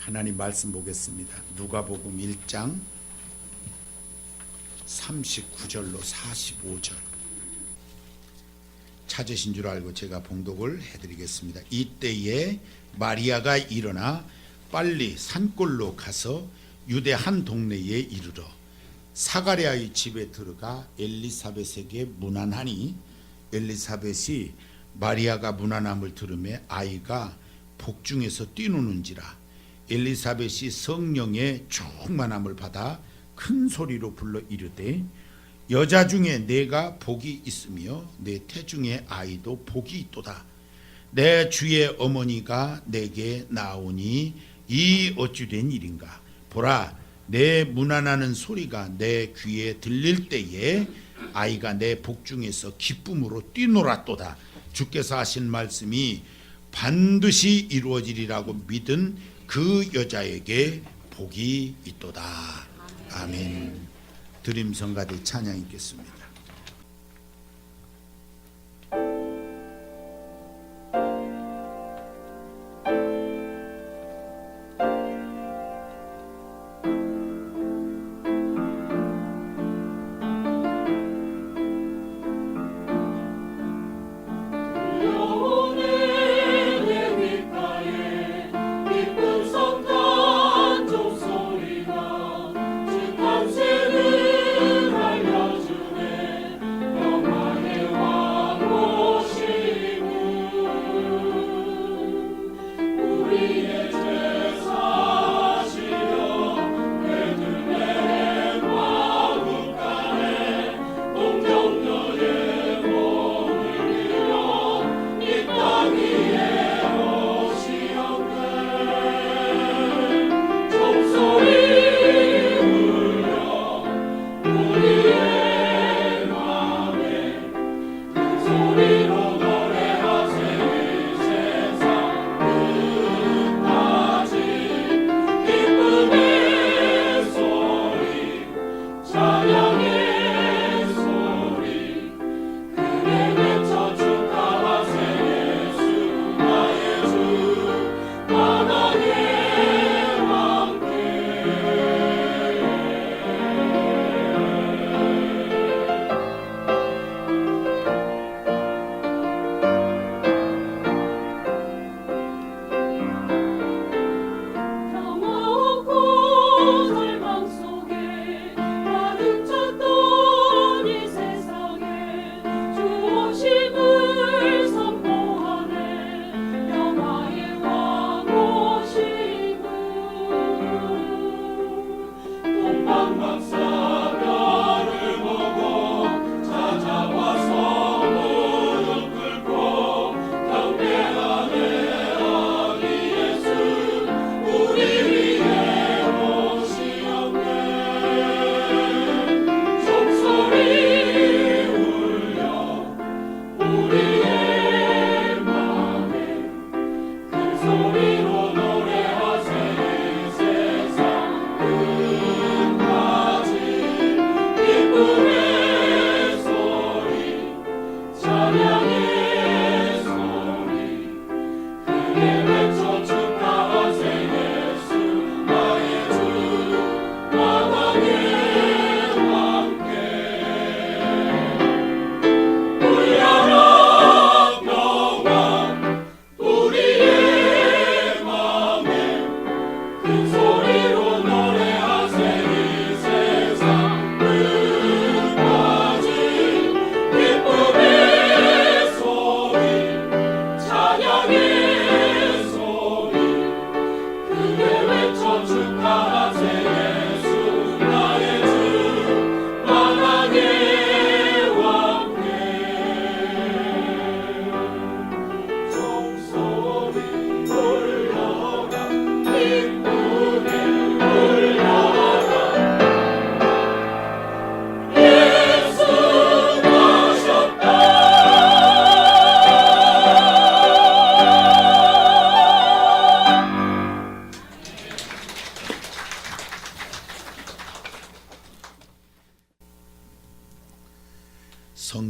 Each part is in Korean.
하나님 말씀 보겠습니다. 누가복음 1장 39절로 45절 찾으신 줄 알고 제가 봉독을 해드리겠습니다. 이때에 마리아가 일어나 빨리 산골로 가서 유대 한 동네에 이르러 사가랴의 집에 들어가 엘리사벳에게 문안하니 엘리사벳이 마리아가 문안함을 들으매 아이가 복중에서 뛰노는지라 엘리사벳이 성령의 충만함을 받아 큰 소리로 불러 이르되 여자 중에 내가 복이 있으며 내 태중의 아이도 복이 있도다. 내 주의 어머니가 내게 나오니 이 어찌 된 일인가. 보라, 내 문안하는 소리가 내 귀에 들릴 때에 아이가 내 복중에서 기쁨으로 뛰놀았도다. 주께서 하신 말씀이 반드시 이루어지리라고 믿은 그 여자에게 복이 있도다. 아멘. 드림성가대 찬양 있겠습니다.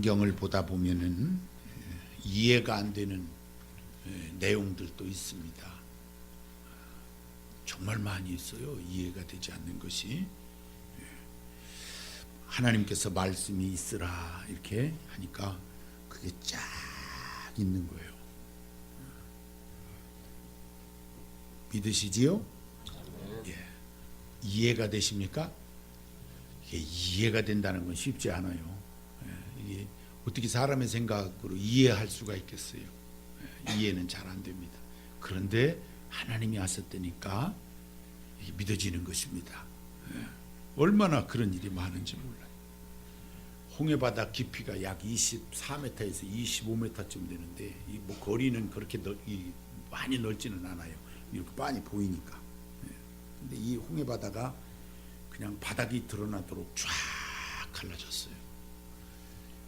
성경을 보다 보면은 이해가 안 되는 내용들도 있습니다. 정말 많이 있어요. 이해가 되지 않는 것이. 하나님께서 말씀이 있으라 이렇게 하니까 그게 쫙 있는 거예요. 믿으시지요? 예. 이해가 되십니까? 이게 이해가 된다는 건 쉽지 않아요. 예. 이게 어떻게 사람의 생각으로 이해할 수가 있겠어요? 예. 이해는 잘 안 됩니다. 그런데 하나님이 하셨다니까 이게 믿어지는 것입니다. 예. 얼마나 그런 일이 많은지 몰라요. 홍해바다 깊이가 약 24m에서 25m쯤 되는데 이 뭐 거리는 그렇게 많이 넓지는 않아요. 이렇게 많이 보이니까. 근데 이 홍해바다가 그냥 바닥이 드러나도록 쫙 갈라졌어요.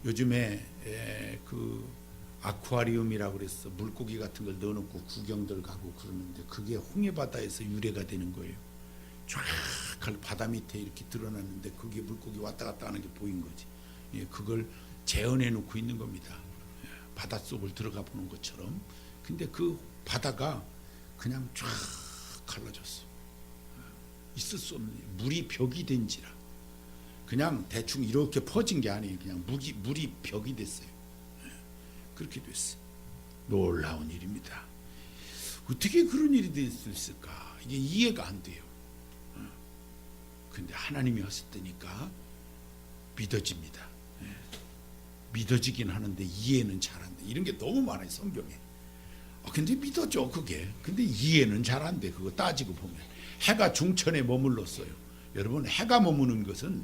요즘에 그 아쿠아리움이라고 그래서 물고기 같은 걸 넣어놓고 구경들 가고 그러는데 그게 홍해바다에서 유래가 되는 거예요. 쫙 바다 밑에 이렇게 드러났는데 그게 물고기 왔다 갔다 하는 게 보인 거지. 예, 그걸 재현해 놓고 있는 겁니다. 바닷속을 들어가 보는 것처럼. 근데 그 바다가 그냥 쫙 갈라졌어. 있을 수 없는 물이 벽이 된지라. 그냥 대충 이렇게 퍼진 게 아니에요. 그냥 물이 벽이 됐어요. 그렇게 됐어요. 놀라운 일입니다. 어떻게 그런 일이 될 수 있을까? 이게 이해가 안 돼요. 근데 하나님이 하셨다니까 믿어집니다. 믿어지긴 하는데 이해는 잘 안 돼. 이런 게 너무 많아요, 성경에. 근데 믿어져, 그게. 근데 이해는 잘 안 돼. 그거 따지고 보면. 해가 중천에 머물렀어요. 여러분, 해가 머무는 것은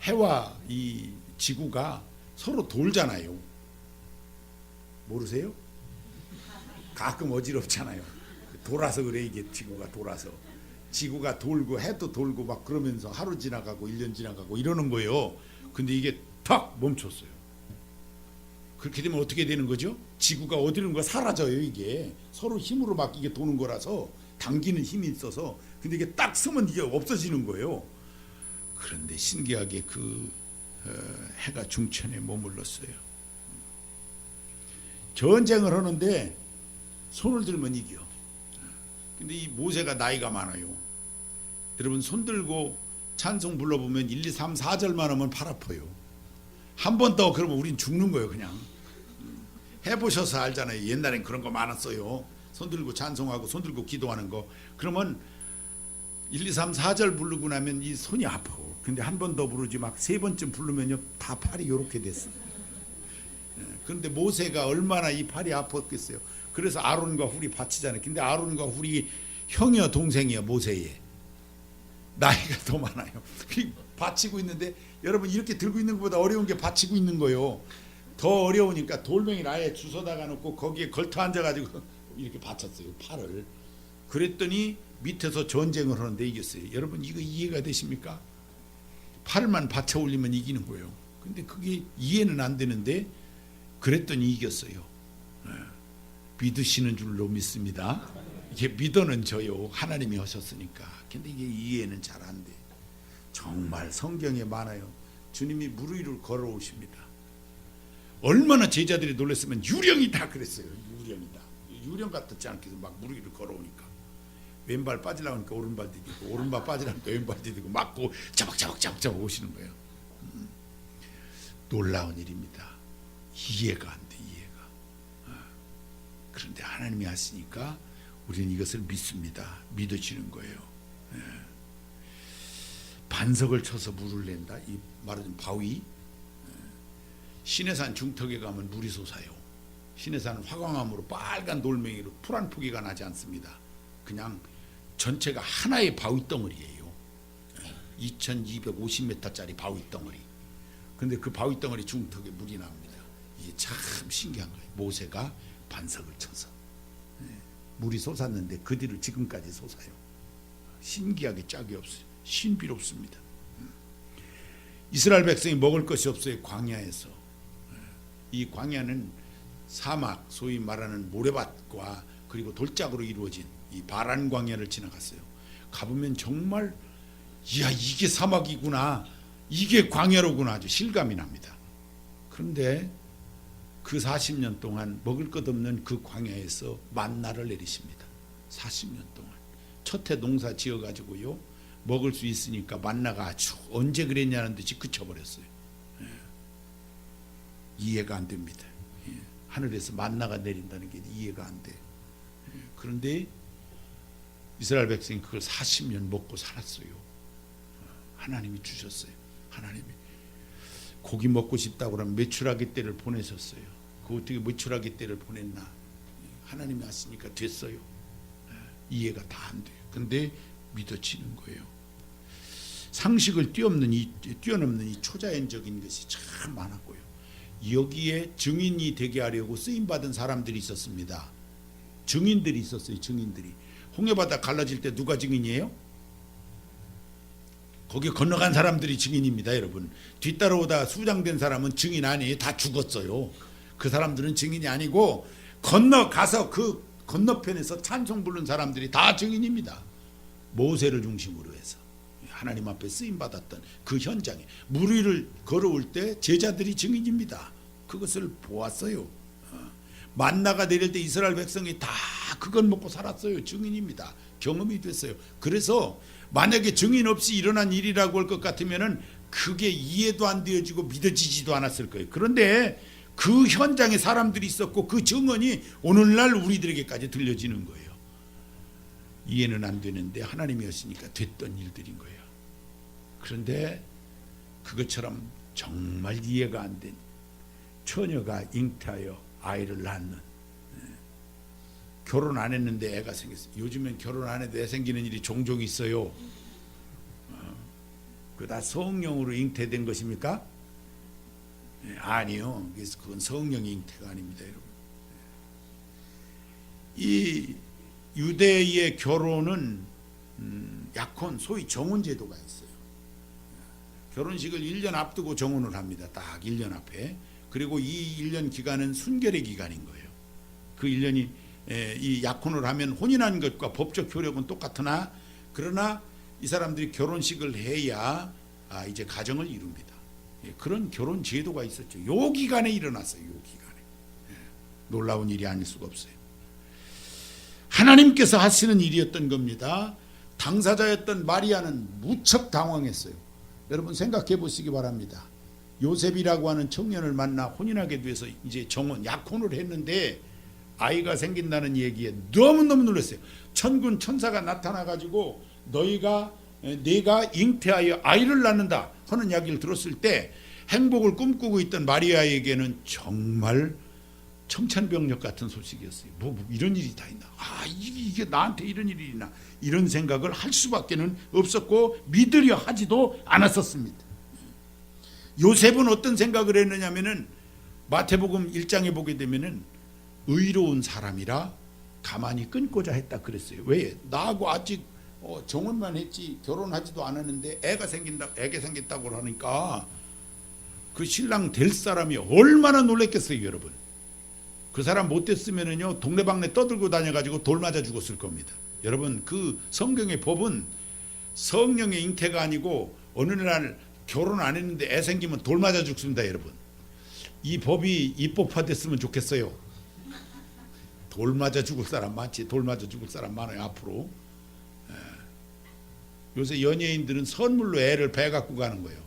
해와 이 지구가 서로 돌잖아요. 모르세요? 가끔 어지럽잖아요. 돌아서 그래, 이게 지구가 돌아서. 지구가 돌고 해도 돌고 막 그러면서 하루 지나가고 1년 지나가고 이러는 거예요. 근데 이게 탁 멈췄어요. 그렇게 되면 어떻게 되는 거죠? 지구가 어디론가 사라져요. 이게 서로 힘으로 막 이게 도는 거라서 당기는 힘이 있어서. 근데 이게 딱 서면 이게 없어지는 거예요. 그런데 신기하게 그 해가 중천에 머물렀어요. 전쟁을 하는데 손을 들면 이겨. 근데 이 모세가 나이가 많아요. 여러분, 손 들고 찬송 불러보면 1, 2, 3, 4절만 하면 팔 아파요. 한 번 더 그러면 우린 죽는 거예요. 그냥 해보셔서 알잖아요. 옛날엔 그런 거 많았어요. 손 들고 찬송하고 손 들고 기도하는 거. 그러면 1, 2, 3, 4절 부르고 나면 이 손이 아파. 근데 한 번 더 부르지 막 세 번쯤 부르면요 다 팔이 이렇게 됐어요. 그런데 모세가 얼마나 이 팔이 아팠겠어요. 그래서 아론과 훌이 바치잖아요. 근데 아론과 훌이 형이요 동생이요 모세의 나이가 더 많아요. 바치고 있는데 여러분 이렇게 들고 있는 것보다 어려운 게 바치고 있는 거예요. 더 어려우니까 돌멩이를 아예 주워다가 놓고 거기에 걸터 앉아가지고 이렇게 바쳤어요. 팔을. 그랬더니 밑에서 전쟁을 하는데 이겼어요. 여러분 이거 이해가 되십니까? 팔만 받쳐 올리면 이기는 거예요. 근데 그게 이해는 안 되는데 그랬더니 이겼어요. 믿으시는 줄로 믿습니다. 이게 믿어는 져요. 하나님이 하셨으니까. 근데 이게 이해는 잘 안 돼. 정말 성경에 많아요. 주님이 물 위를 걸어오십니다. 얼마나 제자들이 놀랐으면 유령이다 그랬어요. 유령이다. 유령 같았지 않겠어. 막 물 위를 걸어오니까 왼발 빠지려고 하니까 오른발 디디고 오른발 빠지려고 하니까 왼발 디디고 맞고 자박자박 오시는 거예요. 놀라운 일입니다. 이해가 안 돼. 이해가. 그런데 하나님이 하시니까 우리는 이것을 믿습니다. 믿어지는 거예요. 반석을 쳐서 물을 낸다. 이 말하자면 바위. 시내산 중턱에 가면 물이 솟아요. 시내산은 화강암으로 빨간 돌멩이로 풀 한 포기가 나지 않습니다. 그냥 전체가 하나의 바위 덩어리예요. 2250m짜리 바위 덩어리. 근데 그 바위 덩어리 중턱에 물이 나옵니다. 이게 참 신기한 거예요. 모세가 반석을 쳐서 물이 솟았는데 그 뒤로 지금까지 솟아요. 신기하게 짝이 없어요. 신비롭습니다. 이스라엘 백성이 먹을 것이 없어요. 광야에서. 이 광야는 사막, 소위 말하는 모래밭과 그리고 돌짝으로 이루어진 이 바란 광야를 지나갔어요. 가보면 정말 이야 이게 사막이구나, 이게 광야로구나 아주 실감이 납니다. 그런데 그 40년 동안 먹을 것 없는 그 광야에서 만나를 내리십니다. 40년 동안 첫해 농사 지어가지고요 먹을 수 있으니까 만나가 아주 언제 그랬냐는 듯이 그쳐버렸어요. 이해가 안 됩니다. 하늘에서 만나가 내린다는 게 이해가 안 돼. 그런데 이스라엘 백성이 그걸 40년 먹고 살았어요. 하나님이 주셨어요. 하나님이 고기 먹고 싶다고 하면 메추라기 떼를 보내셨어요. 그 어떻게 메추라기 떼를 보냈나? 하나님이 하시니까 됐어요. 이해가 다 안 돼요. 근데 믿어지는 거예요. 상식을 뛰어넘는 이 초자연적인 것이 참 많았고요. 여기에 증인이 되게 하려고 쓰임받은 사람들이 있었습니다. 증인들이 있었어요. 증인들이. 홍해바다 갈라질 때 누가 증인이에요? 거기 건너간 사람들이 증인입니다. 여러분, 뒤따라오다 수장된 사람은 증인 아니에요. 다 죽었어요. 그 사람들은 증인이 아니고 건너가서 그 건너편에서 찬송 부른 사람들이 다 증인입니다. 모세를 중심으로 해서 하나님 앞에 쓰임받았던 그 현장에 물 위를 걸어올 때 제자들이 증인입니다. 그것을 보았어요. 만나가 내릴 때 이스라엘 백성이 다 그걸 먹고 살았어요. 증인입니다. 경험이 됐어요. 그래서 만약에 증인 없이 일어난 일이라고 할 것 같으면은 그게 이해도 안 되어지고 믿어지지도 않았을 거예요. 그런데 그 현장에 사람들이 있었고 그 증언이 오늘날 우리들에게까지 들려지는 거예요. 이해는 안 되는데 하나님이었으니까 됐던 일들인 거예요. 그런데 그것처럼 정말 이해가 안 된 처녀가 잉태하여 아이를 낳는, 결혼 안 했는데 애가 생겼어요. 요즘엔 결혼 안 해도 애 생기는 일이 종종 있어요. 그 다 성령으로 잉태된 것입니까? 아니요. 그래서 그건 성령의 잉태가 아닙니다, 여러분. 이 유대의 결혼은 약혼, 소위 정혼 제도가 있어요. 결혼식을 1년 앞두고 정혼을 합니다. 딱 1년 앞에. 그리고 이 1년 기간은 순결의 기간인 거예요. 그 1년이 이 약혼을 하면 혼인한 것과 법적 효력은 똑같으나 그러나 이 사람들이 결혼식을 해야 이제 가정을 이룹니다. 그런 결혼 제도가 있었죠. 요 기간에 일어났어요. 요 기간에. 놀라운 일이 아닐 수가 없어요. 하나님께서 하시는 일이었던 겁니다. 당사자였던 마리아는 무척 당황했어요. 여러분 생각해 보시기 바랍니다. 요셉이라고 하는 청년을 만나 혼인하게 돼서 이제 정혼, 약혼을 했는데 아이가 생긴다는 얘기에 너무너무 놀랐어요. 천군 천사가 나타나 가지고 내가 잉태하여 아이를 낳는다 하는 이야기를 들었을 때 행복을 꿈꾸고 있던 마리아에게는 정말 청천벽력 같은 소식이었어요. 뭐 이런 일이 다 있나? 이게 나한테 이런 일이 있나? 이런 생각을 할 수밖에는 없었고 믿으려 하지도 않았었습니다. 요셉은 어떤 생각을 했느냐면은 마태복음 1장에 보게 되면은 의로운 사람이라 가만히 끊고자 했다 그랬어요. 왜? 나하고 아직 정혼만 했지 결혼하지도 않았는데 애가 생겼다고 하니까 그 신랑 될 사람이 얼마나 놀랬겠어요, 여러분. 그 사람 못 됐으면은요 동네방네 떠들고 다녀가지고 돌 맞아 죽었을 겁니다. 여러분, 그 성경의 법은 성령의 잉태가 아니고 어느 날 결혼 안 했는데 애 생기면 돌 맞아 죽습니다, 여러분. 이 법이 입법화됐으면 좋겠어요. 돌 맞아 죽을 사람 많지. 돌 맞아 죽을 사람 많아요, 앞으로. 요새 연예인들은 선물로 애를 배 갖고 가는 거예요.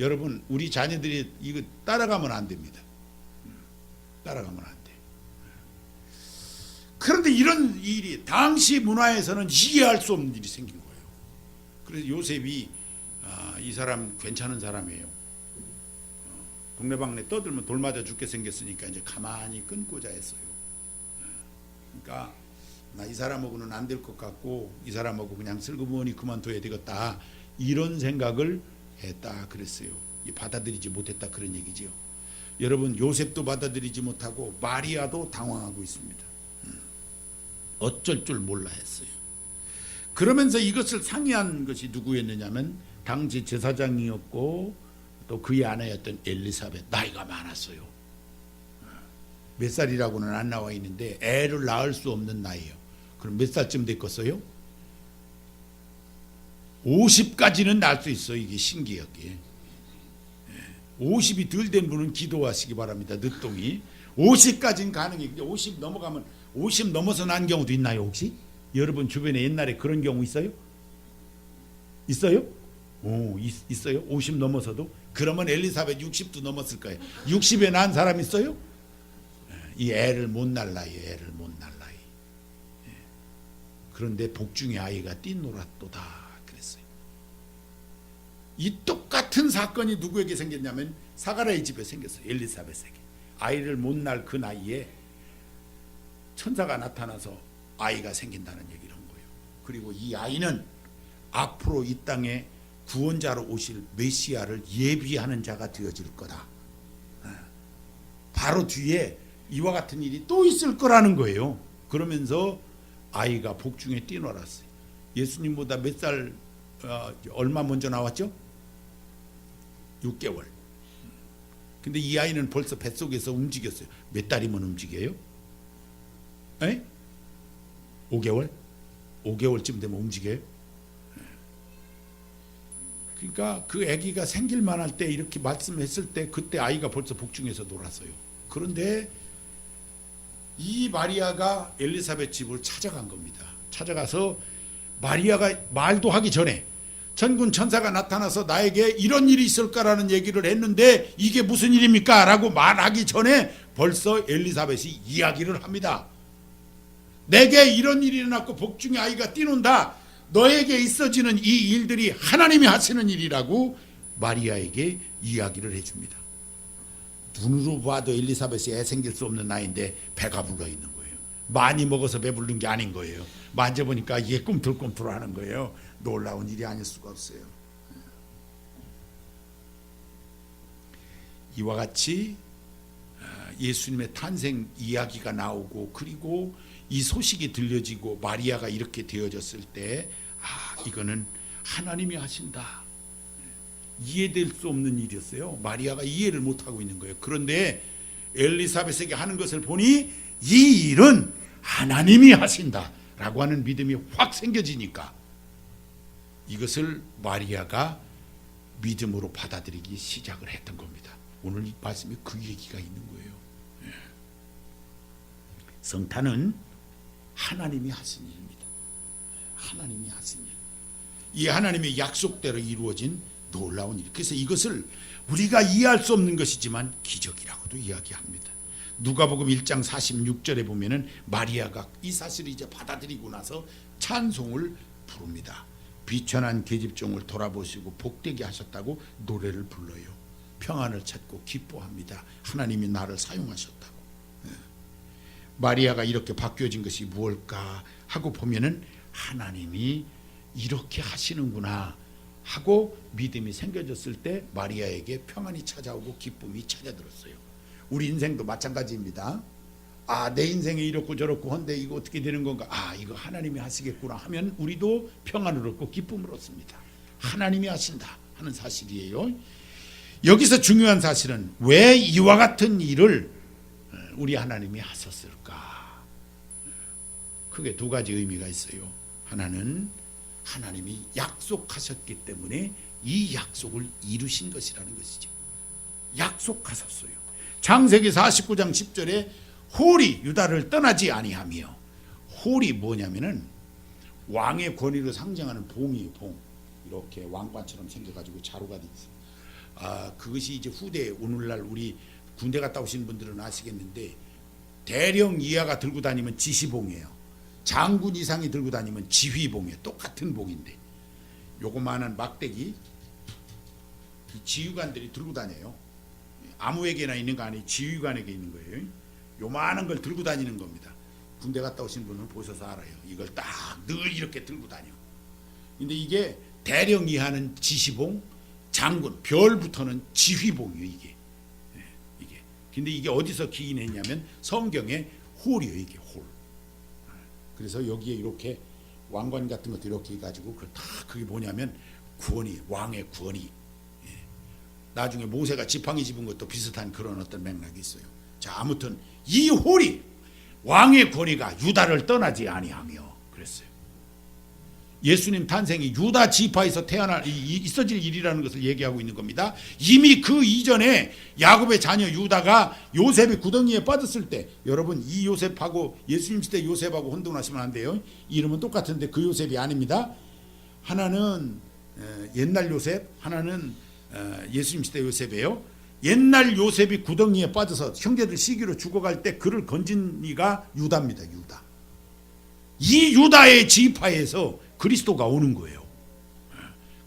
여러분, 우리 자녀들이 이거 따라가면 안 됩니다. 따라가면 안 돼. 그런데 이런 일이 당시 문화에서는 이해할 수 없는 일이 생긴 거예요. 그래서 요셉이 이 사람 괜찮은 사람이에요. 동네방네 떠들면 돌 맞아 죽게 생겼으니까 이제 가만히 끊고자 했어요. 그러니까 나 이 사람하고는 안 될 것 같고 이 사람하고 그냥 슬그머니 그만둬야 되겠다 이런 생각을 했다 그랬어요. 받아들이지 못했다 그런 얘기죠. 여러분, 요셉도 받아들이지 못하고 마리아도 당황하고 있습니다. 어쩔 줄 몰라 했어요. 그러면서 이것을 상의한 것이 누구였느냐면 당시 제사장이었고 또 그의 아내였던 엘리사벳, 나이가 많았어요. 몇 살이라고는 안 나와 있는데 애를 낳을 수 없는 나이예요. 그럼 몇 살쯤 됐겠어요? 50까지는 낳을 수 있어요. 이게 신기하게. 50이 덜 된 분은 기도하시기 바랍니다. 늦동이. 50까지는 가능해요. 근데 50 넘어가면 50 넘어서 난 경우도 있나요, 혹시? 여러분 주변에 옛날에 그런 경우 있어요? 있어요? 있어요? 50 넘어서도? 그러면 엘리사벳 60도 넘었을 거예요. 60에 낳은 사람 있어요? 이 애를 못 낳을 나이, 애를 못 낳을 나이. 그런데 복중의 아이가 띠노랗도다 그랬어요. 이 똑같은 사건이 누구에게 생겼냐면 사가랴의 집에 생겼어요. 엘리사벳에게. 아이를 못 낳을 그 나이에 천사가 나타나서 아이가 생긴다는 얘기를 한 거예요. 그리고 이 아이는 앞으로 이 땅에 구원자로 오실 메시아를 예비하는 자가 되어질 거다. 바로 뒤에 이와 같은 일이 또 있을 거라는 거예요. 그러면서 아이가 복중에 뛰놀았어요. 예수님보다 몇 살 얼마 먼저 나왔죠? 6개월. 근데 이 아이는 벌써 뱃속에서 움직였어요. 몇 달이면 움직여요? 5개월? 5개월쯤 되면 움직여요? 그러니까 그 아기가 생길만 할 때 이렇게 말씀했을 때 그때 아이가 벌써 복중에서 놀았어요. 그런데 이 마리아가 엘리사벳 집을 찾아간 겁니다. 찾아가서 마리아가 말도 하기 전에 천군 천사가 나타나서 나에게 이런 일이 있을까라는 얘기를 했는데 이게 무슨 일입니까? 라고 말하기 전에 벌써 엘리사벳이 이야기를 합니다. 내게 이런 일이 일어났고 복중의 아이가 뛰논다. 너에게 있어지는 이 일들이 하나님이 하시는 일이라고 마리아에게 이야기를 해줍니다. 눈으로 봐도 엘리사벳이 애 생길 수 없는 나이인데 배가 불러 있는 거예요. 많이 먹어서 배부른 게 아닌 거예요. 만져보니까 이게 꿈틀꿈틀하는 거예요. 놀라운 일이 아닐 수가 없어요. 이와 같이 예수님의 탄생 이야기가 나오고 그리고 이 소식이 들려지고 마리아가 이렇게 되어졌을 때 이거는 하나님이 하신다. 이해될 수 없는 일이었어요. 마리아가 이해를 못하고 있는 거예요. 그런데 엘리사벳에게 하는 것을 보니 이 일은 하나님이 하신다라고 하는 믿음이 확 생겨지니까 이것을 마리아가 믿음으로 받아들이기 시작을 했던 겁니다. 오늘 이 말씀에 그 얘기가 있는 거예요. 성탄은 하나님이 하신 일입니다. 하나님이 하신 일. 이 하나님의 약속대로 이루어진 놀라운 일. 그래서 이것을 우리가 이해할 수 없는 것이지만 기적이라고도 이야기합니다. 누가복음 1장 46절에 보면은 마리아가 이 사실을 이제 받아들이고 나서 찬송을 부릅니다. 비천한 계집종을 돌아보시고 복되게 하셨다고 노래를 불러요. 평안을 찾고 기뻐합니다. 하나님이 나를 사용하셨다고. 마리아가 이렇게 바뀌어진 것이 무엇일까 하고 보면은 하나님이 이렇게 하시는구나 하고 믿음이 생겨졌을 때 마리아에게 평안이 찾아오고 기쁨이 찾아들었어요. 우리 인생도 마찬가지입니다. 내 인생에 이렇고 저렇고 한데 이거 어떻게 되는 건가? 이거 하나님이 하시겠구나 하면 우리도 평안을 얻고 기쁨을 얻습니다. 하나님이 하신다 하는 사실이에요. 여기서 중요한 사실은 왜 이와 같은 일을 우리 하나님이 하셨을까? 크게 두 가지 의미가 있어요. 하나는 하나님이 약속하셨기 때문에 이 약속을 이루신 것이라는 것이죠. 약속하셨어요. 창세기 49장 10절에 홀이 유다를 떠나지 아니하며, 홀이 뭐냐면은 왕의 권위를 상징하는 봉이에요. 봉. 이렇게 왕관처럼 생겨가지고 자루가 돼 있어요. 그것이 이제 후대 오늘날 우리 군대 갔다 오신 분들은 아시겠는데 대령 이하가 들고 다니면 지시봉이에요. 장군 이상이 들고 다니면 지휘봉이에요. 똑같은 봉인데 요거만한 막대기 이 지휘관들이 들고 다녀요. 아무에게나 있는 거 아니에요. 지휘관에게 있는 거예요. 요만한 걸 들고 다니는 겁니다. 군대 갔다 오신 분은 보셔서 알아요. 이걸 딱 늘 이렇게 들고 다녀. 근데 이게 대령 이하는 지시봉, 장군, 별부터는 지휘봉이에요. 이게. 근데 이게 어디서 기인했냐면 성경에 홀이에요. 이게 홀. 그래서 여기에 이렇게 왕관 같은 것도 이렇게 해가지고 그게 뭐냐면 권위, 왕의 권위. 나중에 모세가 지팡이 집은 것도 비슷한 그런 어떤 맥락이 있어요. 자, 아무튼 이 홀이 왕의 권위가 유다를 떠나지 아니하며 그랬어요. 예수님 탄생이 유다 지파에서 있어질 일이라는 것을 얘기하고 있는 겁니다. 이미 그 이전에 야곱의 자녀 유다가 요셉의 구덩이에 빠졌을 때, 여러분 이 요셉하고 예수님 시대 요셉하고 혼동하시면 안 돼요. 이름은 똑같은데 그 요셉이 아닙니다. 하나는 옛날 요셉, 하나는 예수님 시대 요셉이에요. 옛날 요셉이 구덩이에 빠져서 형제들 시기로 죽어갈 때 그를 건진 이가 유다입니다. 유다. 이 유다의 지파에서 그리스도가 오는 거예요.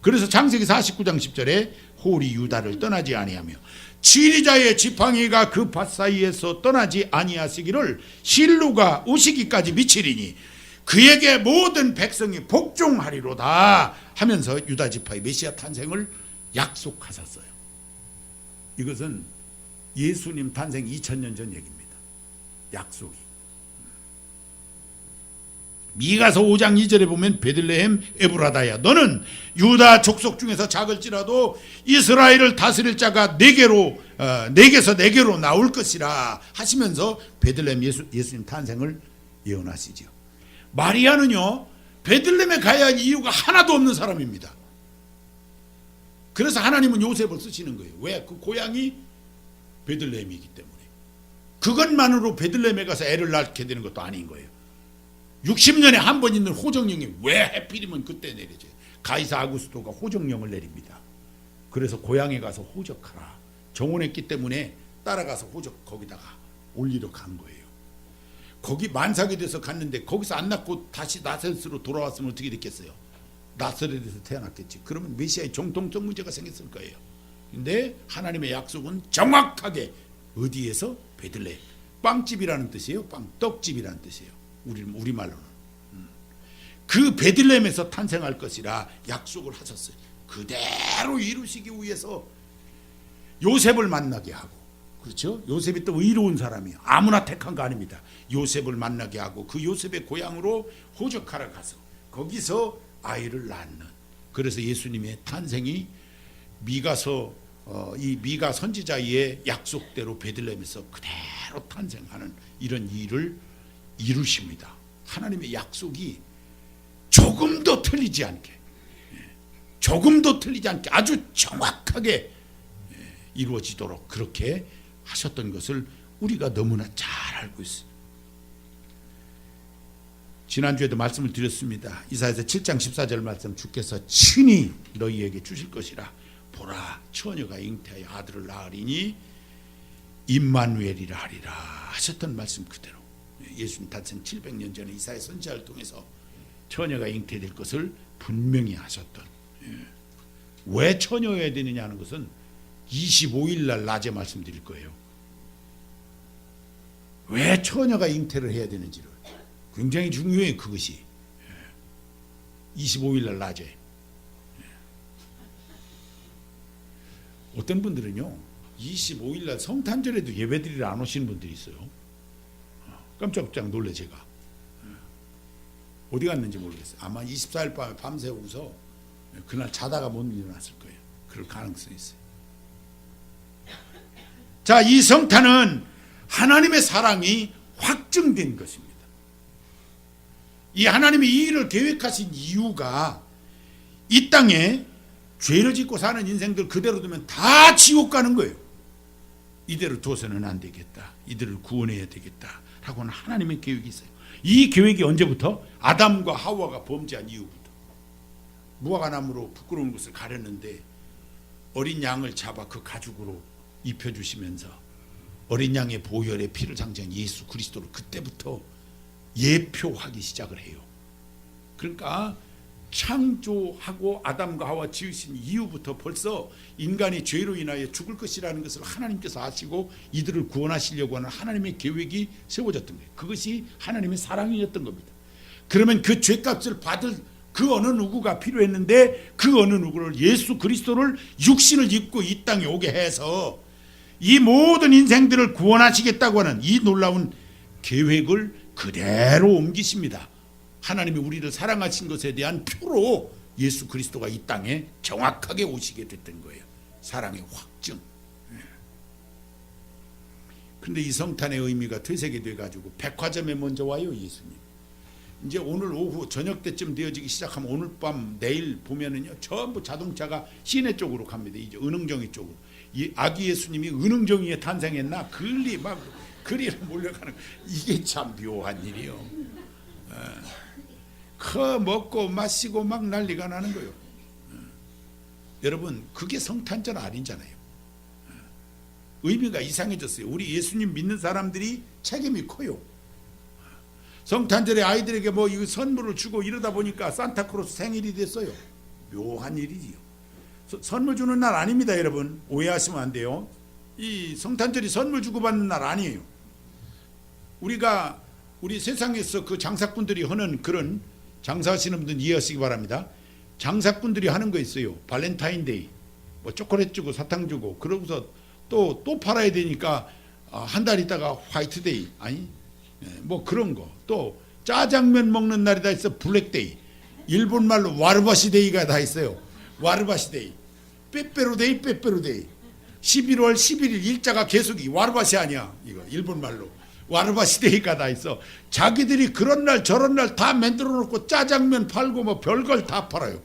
그래서 창세기 49장 10절에 홀이 유다를 떠나지 아니하며 지리자의 지팡이가 그 밭 사이에서 떠나지 아니하시기를 실루가 오시기까지 미치리니 그에게 모든 백성이 복종하리로다 하면서 유다 지파의 메시아 탄생을 약속하셨어요. 이것은 예수님 탄생 2000년 전 얘기입니다. 약속이. 미가서 5장 2절에 보면 베들레헴 에브라다야 너는 유다 족속 중에서 작을지라도 이스라엘을 다스릴 자가 네게서 네게로 나올 것이라 하시면서 베들레헴 예수님 탄생을 예언하시죠. 마리아는요 베들레헴에 가야 할 이유가 하나도 없는 사람입니다. 그래서 하나님은 요셉을 쓰시는 거예요. 왜? 그 고향이 베들레헴이기 때문에. 그것만으로 베들레헴에 가서 애를 낳게 되는 것도 아닌 거예요. 60년에 한 번 있는 호정령이 왜 하필이면 그때 내려져요? 가이사 아구스토가 호정령을 내립니다. 그래서 고향에 가서 호적하라. 정원했기 때문에 따라가서 호적 거기다가 올리러 간 거예요. 거기 만삭이 돼서 갔는데 거기서 안 낳고 다시 나사렛으로 돌아왔으면 어떻게 됐겠어요? 나사렛에서 태어났겠지. 그러면 메시아의 정통성 문제가 생겼을 거예요. 근데 하나님의 약속은 정확하게 어디에서? 베들레헴. 빵집이라는 뜻이에요. 떡집이라는 뜻이에요. 우리말로는. 그 베들레헴에서 탄생할 것이라 약속을 하셨어요. 그대로 이루시기 위해서 요셉을 만나게 하고, 그렇죠? 요셉이 또 의로운 사람이에요. 아무나 택한 거 아닙니다. 요셉을 만나게 하고 그 요셉의 고향으로 호적하러 가서 거기서 아이를 낳는. 그래서 예수님의 탄생이 이 미가 선지자의 약속대로 베들레헴에서 그대로 탄생하는 이런 일을 이루십니다. 하나님의 약속이 조금도 틀리지 않게, 아주 정확하게 이루어지도록 그렇게 하셨던 것을 우리가 너무나 잘 알고 있습니다. 지난주에도 말씀을 드렸습니다. 이사야서 7장 14절 말씀, 주께서 친히 너희에게 주실 것이라. 보라, 처녀가 잉태하여 아들을 낳으리니 임마누엘이라 하리라 하셨던 말씀 그대로 예수님 탄생 700년 전에 이사야 선지자를 통해서 처녀가 잉태될 것을 분명히 하셨던. 왜 처녀여야 되느냐 하는 것은 25일 날 낮에 말씀드릴 거예요. 왜 처녀가 잉태를 해야 되는지를 굉장히 중요해요. 그것이 25일 날 낮에. 어떤 분들은요 25일 날 성탄절에도 예배드리러 안 오시는 분들이 있어요. 깜짝깜짝 놀래. 제가 어디 갔는지 모르겠어요. 아마 24일 밤에 밤새우고서 그날 자다가 못 일어났을 거예요. 그럴 가능성이 있어요. 자, 이 성탄은 하나님의 사랑이 확증된 것입니다. 이 하나님이 이 일을 계획하신 이유가 이 땅에 죄를 짓고 사는 인생들 그대로 두면 다 지옥 가는 거예요. 이대로 둬서는 안 되겠다. 이들을 구원해야 되겠다. 라고는 하나님의 계획이 있어요. 이 계획이 언제부터? 아담과 하와가 범죄한 이후부터. 무화과나무로 부끄러운 것을 가렸는데 어린 양을 잡아 그 가죽으로 입혀주시면서 어린 양의 보혈의 피를 상징한 예수 그리스도를 그때부터 예표하기 시작을 해요. 그러니까 창조하고 아담과 하와 지으신 이후부터 벌써 인간이 죄로 인하여 죽을 것이라는 것을 하나님께서 아시고 이들을 구원하시려고 하는 하나님의 계획이 세워졌던 거예요. 그것이 하나님의 사랑이었던 겁니다. 그러면 그 죄값을 받을 그 어느 누구가 필요했는데 그 어느 누구를 예수 그리스도를 육신을 입고 이 땅에 오게 해서 이 모든 인생들을 구원하시겠다고 하는 이 놀라운 계획을 그대로 옮기십니다. 하나님이 우리를 사랑하신 것에 대한 표로 예수 그리스도가 이 땅에 정확하게 오시게 됐던 거예요. 사랑의 확증. 그런데 이 성탄의 의미가 퇴색이 돼가지고 백화점에 먼저 와요. 예수님. 이제 오늘 오후 저녁 때쯤 되어지기 시작하면 오늘 밤 내일 보면은요 전부 자동차가 시내 쪽으로 갑니다. 이제 은흥정이 쪽으로. 이 아기 예수님이 은흥정이에 탄생했나 그리 막 그리로 몰려가는 이게 참 묘한 일이요. 커 먹고 마시고 막 난리가 나는 거요. 여러분 그게 성탄절 아니잖아요. 의미가 이상해졌어요. 우리 예수님 믿는 사람들이 책임이 커요. 성탄절에 아이들에게 뭐 이 선물을 주고 이러다 보니까 산타크로스 생일이 됐어요. 묘한 일이지요. 선물 주는 날 아닙니다, 여러분. 오해하시면 안 돼요. 이 성탄절이 선물 주고받는 날 아니에요. 우리 세상에서 그 장사꾼들이 하는 그런 장사하시는 분들 이해하시기 바랍니다. 장사꾼들이 하는 거 있어요. 발렌타인데이, 뭐 초콜릿 주고 사탕 주고 그러고서 또 팔아야 되니까 한 달 있다가 화이트데이 뭐 그런 거. 또 짜장면 먹는 날이 다 있어. 블랙데이. 일본 말로 와르바시데이가 다 있어요. 와르바시데이. 빼빼로데이. 11월 11일 일자가 계속이 와르바시 아니야. 이거 일본 말로. 와르바시데이가 다 있어. 자기들이 그런 날 저런 날 다 만들어 놓고 짜장면 팔고 뭐 별걸 다 팔아요.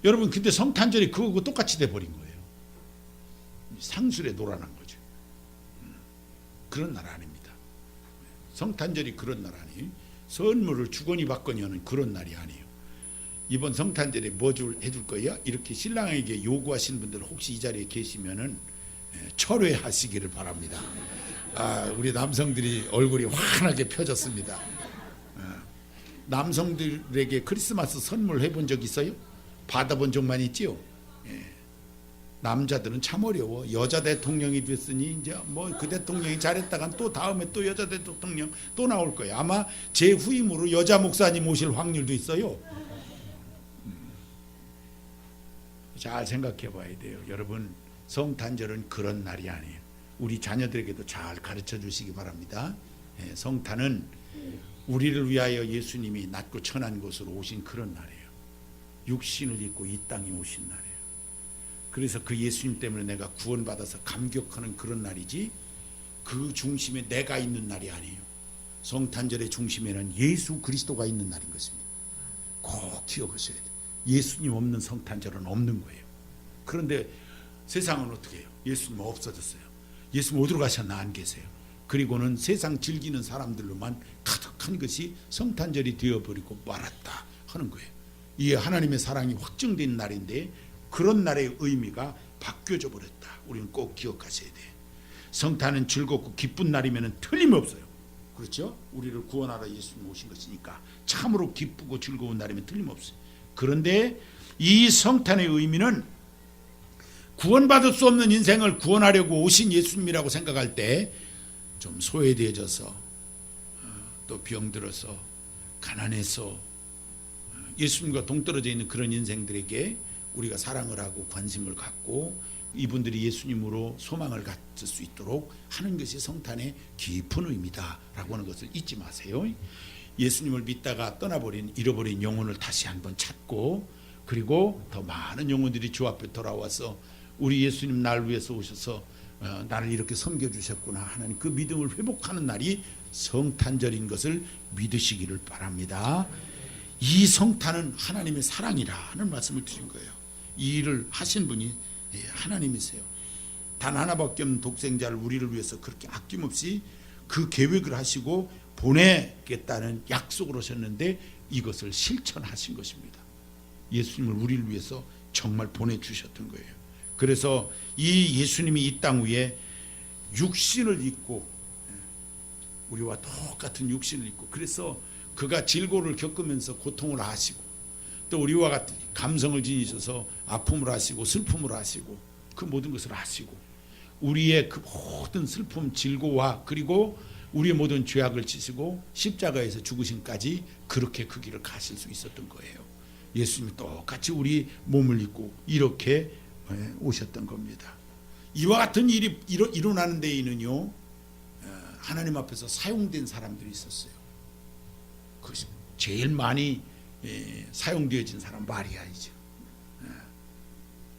여러분 근데 성탄절이 그거하고 똑같이 돼버린 거예요. 상술에 놀아난 거죠. 그런 날 아닙니다. 성탄절이 그런 날 아니에요. 선물을 주거니 받거니 하는 그런 날이 아니에요. 이번 성탄절에 뭐 해줄 거야? 이렇게 신랑에게 요구하시는 분들 혹시 이 자리에 계시면은 철회하시기를 바랍니다. 우리 남성들이 얼굴이 환하게 펴졌습니다. 남성들에게 크리스마스 선물 해본 적 있어요? 받아본 적만 있지요? 남자들은 참 어려워. 여자 대통령이 됐으니 이제 뭐 그 대통령이 잘했다간 또 다음에 또 여자 대통령 또 나올 거예요. 아마 제 후임으로 여자 목사님 오실 확률도 있어요. 잘 생각해 봐야 돼요. 여러분 성탄절은 그런 날이 아니에요. 우리 자녀들에게도 잘 가르쳐 주시기 바랍니다. 성탄은 우리를 위하여 예수님이 낮고 천한 곳으로 오신 그런 날이에요. 육신을 입고 이 땅에 오신 날이에요. 그래서 그 예수님 때문에 내가 구원받아서 감격하는 그런 날이지 그 중심에 내가 있는 날이 아니에요. 성탄절의 중심에는 예수 그리스도가 있는 날인 것입니다. 꼭 기억하셔야 돼요. 예수님 없는 성탄절은 없는 거예요. 그런데 세상은 어떻게 해요? 예수님 없어졌어요. 예수님 어디로 가셨나 안 계세요. 그리고는 세상 즐기는 사람들로만 가득한 것이 성탄절이 되어버리고 말았다 하는 거예요. 이게 하나님의 사랑이 확증된 날인데 그런 날의 의미가 바뀌어져 버렸다. 우리는 꼭 기억하셔야 돼. 성탄은 즐겁고 기쁜 날이면 틀림없어요. 그렇죠? 우리를 구원하러 예수님 오신 것이니까 참으로 기쁘고 즐거운 날이면 틀림없어요. 그런데 이 성탄의 의미는 구원받을 수 없는 인생을 구원하려고 오신 예수님이라고 생각할 때 좀 소외되어져서 또 병들어서 가난해서 예수님과 동떨어져 있는 그런 인생들에게 우리가 사랑을 하고 관심을 갖고 이분들이 예수님으로 소망을 갖을 수 있도록 하는 것이 성탄의 깊은 의미다라고 하는 것을 잊지 마세요. 예수님을 믿다가 떠나버린 잃어버린 영혼을 다시 한번 찾고 그리고 더 많은 영혼들이 주 앞에 돌아와서 우리 예수님 날 위해서 오셔서 나를 이렇게 섬겨주셨구나 하는 그 믿음을 회복하는 날이 성탄절인 것을 믿으시기를 바랍니다. 이 성탄은 하나님의 사랑이라 하는 말씀을 드린 거예요. 이 일을 하신 분이 하나님이세요. 단 하나밖에 없는 독생자를 우리를 위해서 그렇게 아낌없이 그 계획을 하시고 보내겠다는 약속을 하셨는데 이것을 실천하신 것입니다. 예수님을 우리를 위해서 정말 보내주셨던 거예요. 그래서 이 예수님이 이 땅 위에 육신을 입고 우리와 똑같은 육신을 입고 그래서 그가 질고를 겪으면서 고통을 하시고 또 우리와 같은 감성을 지니셔서 아픔을 하시고 슬픔을 하시고 그 모든 것을 하시고 우리의 그 모든 슬픔 질고와 그리고 우리의 모든 죄악을 지시고 십자가에서 죽으심까지 그렇게 그 길을 가실 수 있었던 거예요. 예수님이 똑같이 우리 몸을 입고 이렇게 오셨던 겁니다. 이와 같은 일이 일어나는 데에는요 하나님 앞에서 사용된 사람들이 있었어요. 그것이 제일 많이 사용되어진 사람 마리아이죠.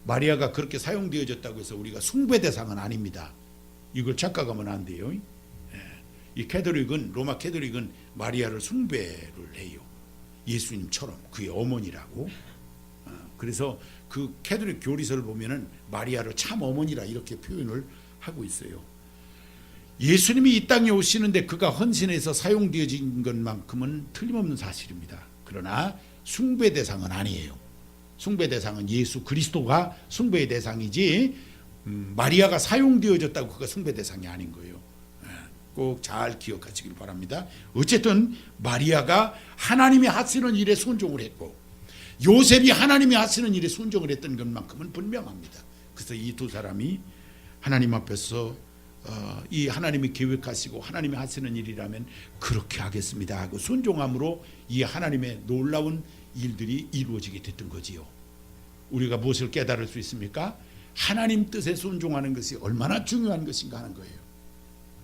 마리아가 그렇게 사용되어졌다고 해서 우리가 숭배 대상은 아닙니다. 이걸 착각하면 안 돼요. 이 캐톨릭은, 로마 캐톨릭은 마리아를 숭배를 해요. 예수님처럼 그의 어머니라고. 그래서 그 캐톨릭 교리서를 보면은 마리아를 참 어머니라 이렇게 표현을 하고 있어요. 예수님이 이 땅에 오시는데 그가 헌신해서 사용되어진 것만큼은 틀림없는 사실입니다. 그러나 숭배 대상은 아니에요. 숭배 대상은 예수 그리스도가 숭배의 대상이지 마리아가 사용되어졌다고 그가 숭배 대상이 아닌 거예요. 꼭 잘 기억하시길 바랍니다. 어쨌든 마리아가 하나님이 하시는 일에 순종을 했고 요셉이 하나님이 하시는 일에 순종을 했던 것만큼은 분명합니다. 그래서 이 두 사람이 하나님 앞에서 이 하나님이 계획하시고 하나님이 하시는 일이라면 그렇게 하겠습니다 하고 순종함으로 이 하나님의 놀라운 일들이 이루어지게 됐던 거지요. 우리가 무엇을 깨달을 수 있습니까? 하나님 뜻에 순종하는 것이 얼마나 중요한 것인가 하는 거예요.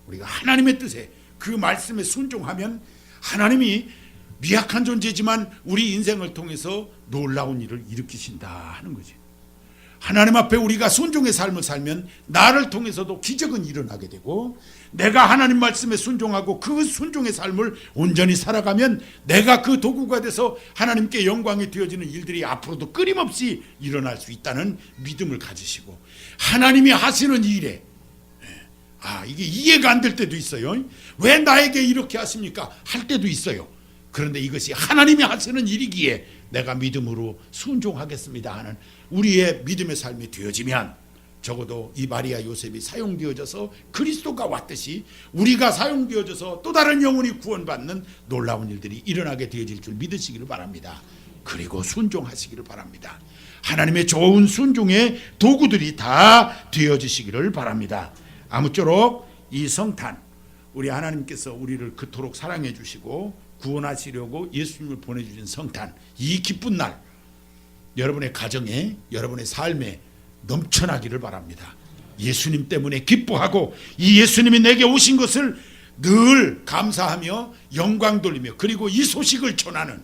우리가 하나님의 뜻에 그 말씀에 순종하면 하나님이 미약한 존재지만 우리 인생을 통해서 놀라운 일을 일으키신다 하는 거지. 하나님 앞에 우리가 순종의 삶을 살면 나를 통해서도 기적은 일어나게 되고 내가 하나님 말씀에 순종하고 그 순종의 삶을 온전히 살아가면 내가 그 도구가 돼서 하나님께 영광이 되어지는 일들이 앞으로도 끊임없이 일어날 수 있다는 믿음을 가지시고 하나님이 하시는 일에 이게 이해가 안 될 때도 있어요. 왜 나에게 이렇게 하십니까? 할 때도 있어요. 그런데 이것이 하나님이 하시는 일이기에 내가 믿음으로 순종하겠습니다 하는 우리의 믿음의 삶이 되어지면 적어도 이 마리아 요셉이 사용되어져서 그리스도가 왔듯이 우리가 사용되어져서 또 다른 영혼이 구원받는 놀라운 일들이 일어나게 되어질 줄 믿으시기를 바랍니다. 그리고 순종하시기를 바랍니다. 하나님의 좋은 순종의 도구들이 다 되어지시기를 바랍니다. 아무쪼록 이 성탄 우리 하나님께서 우리를 그토록 사랑해 주시고 구원하시려고 예수님을 보내주신 성탄 이 기쁜 날 여러분의 가정에 여러분의 삶에 넘쳐나기를 바랍니다. 예수님 때문에 기뻐하고 이 예수님이 내게 오신 것을 늘 감사하며 영광 돌리며 그리고 이 소식을 전하는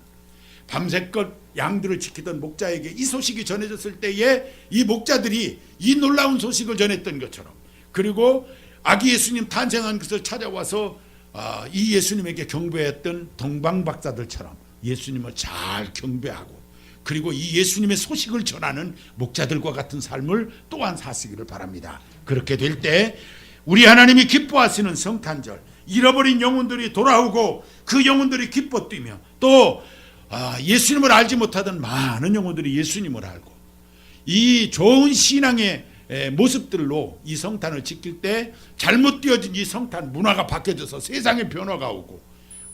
밤새껏 양들을 지키던 목자에게 이 소식이 전해졌을 때에 이 목자들이 이 놀라운 소식을 전했던 것처럼 그리고 아기 예수님 탄생한 것을 찾아와서 이 예수님에게 경배했던 동방박사들처럼 예수님을 잘 경배하고 그리고 이 예수님의 소식을 전하는 목자들과 같은 삶을 또한 사시기를 바랍니다. 그렇게 될 때 우리 하나님이 기뻐하시는 성탄절 잃어버린 영혼들이 돌아오고 그 영혼들이 기뻐 뛰며 또 예수님을 알지 못하던 많은 영혼들이 예수님을 알고 이 좋은 신앙의 모습들로 이 성탄을 지킬 때 잘못 되어진 이 성탄 문화가 바뀌어져서 세상에 변화가 오고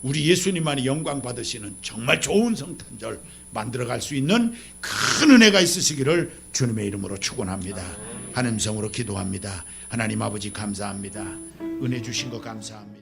우리 예수님만이 영광 받으시는 정말 좋은 성탄절 만들어갈 수 있는 큰 은혜가 있으시기를 주님의 이름으로 축원합니다. 하나님 성으로 기도합니다. 하나님 아버지 감사합니다. 은혜 주신 거 감사합니다.